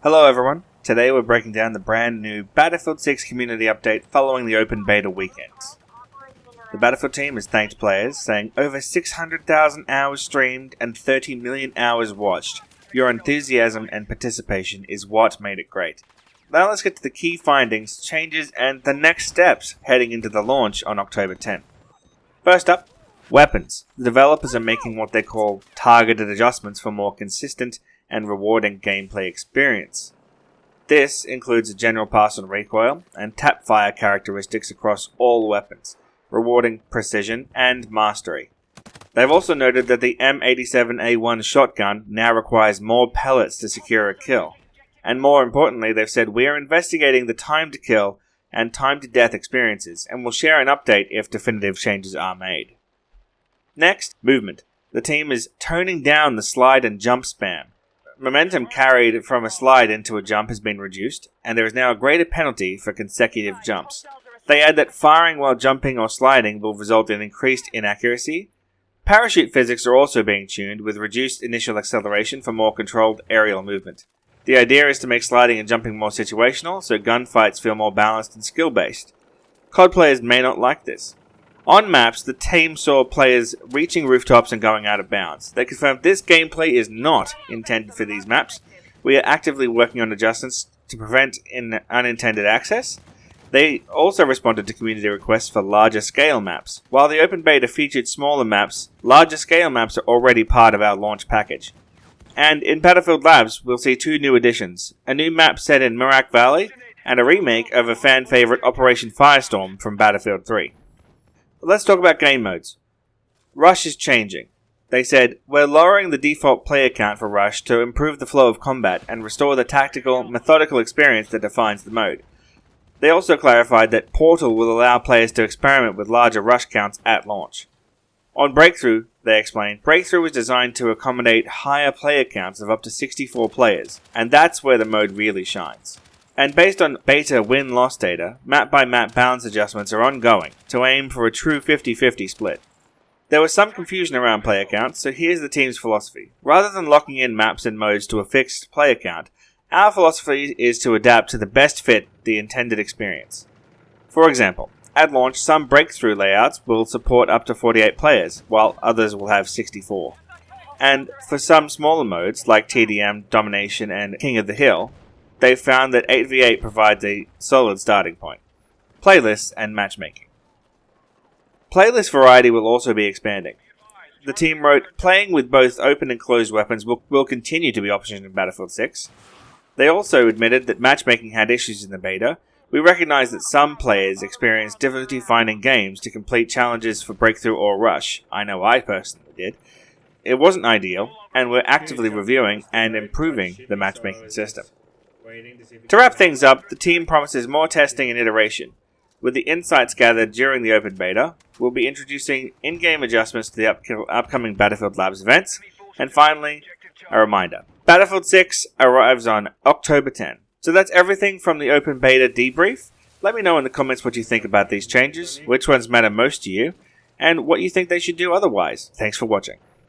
Hello everyone, today we're breaking down the brand new Battlefield 6 community update following the open beta weekends. The Battlefield team has thanked players, saying over 600,000 hours streamed and 30 million hours watched. Your enthusiasm and participation is what made it great. Now let's get to the key findings, changes and the next steps heading into the launch on October 10. First up, weapons. The developers are making what they call targeted adjustments for more consistent and rewarding gameplay experience. This includes a general pass on recoil and tap fire characteristics across all weapons, rewarding precision and mastery. They've also noted that the M87A1 shotgun now requires more pellets to secure a kill. And more importantly, they've said we are investigating the time to kill and time to death experiences and will share an update if definitive changes are made. Next, movement. The team is toning down the slide and jump spam. Momentum carried from a slide into a jump has been reduced, and there is now a greater penalty for consecutive jumps. They add that firing while jumping or sliding will result in increased inaccuracy. Parachute physics are also being tuned, with reduced initial acceleration for more controlled aerial movement. The idea is to make sliding and jumping more situational, so gunfights feel more balanced and skill-based. COD players may not like this. On maps, the team saw players reaching rooftops and going out of bounds. They confirmed this gameplay is not intended for these maps. We are actively working on adjustments to prevent unintended access. They also responded to community requests for larger scale maps. While the open beta featured smaller maps, larger scale maps are already part of our launch package. And in Battlefield Labs, we'll see two new additions. A new map set in Merak Valley, and a remake of a fan favorite Operation Firestorm from Battlefield 3. Let's talk about game modes. Rush is changing. They said, we're lowering the default player count for Rush to improve the flow of combat and restore the tactical, methodical experience that defines the mode. They also clarified that Portal will allow players to experiment with larger Rush counts at launch. On Breakthrough, they explained, Breakthrough is designed to accommodate higher player counts of up to 64 players, and that's where the mode really shines. And based on beta win-loss data, map-by-map balance adjustments are ongoing to aim for a true 50-50 split. There was some confusion around player counts, so here's the team's philosophy. Rather than locking in maps and modes to a fixed player count, our philosophy is to adapt to the best fit the intended experience. For example, at launch, some Breakthrough layouts will support up to 48 players, while others will have 64. And for some smaller modes, like TDM, Domination, and King of the Hill, they've found that 8v8 provides a solid starting point. Playlists and matchmaking. Playlist variety will also be expanding. The team wrote, playing with both open and closed weapons will continue to be optional in Battlefield 6. They also admitted that matchmaking had issues in the beta. We recognize that some players experienced difficulty finding games to complete challenges for Breakthrough or Rush. I know I personally did. It wasn't ideal, and we're actively reviewing and improving the matchmaking system. To wrap things up, the team promises more testing and iteration. With the insights gathered during the open beta, we'll be introducing in-game adjustments to the upcoming Battlefield Labs events. And finally, a reminder, Battlefield 6 arrives on October 10. So that's everything from the open beta debrief. Let me know in the comments what you think about these changes, which ones matter most to you, and what you think they should do otherwise. Thanks for watching.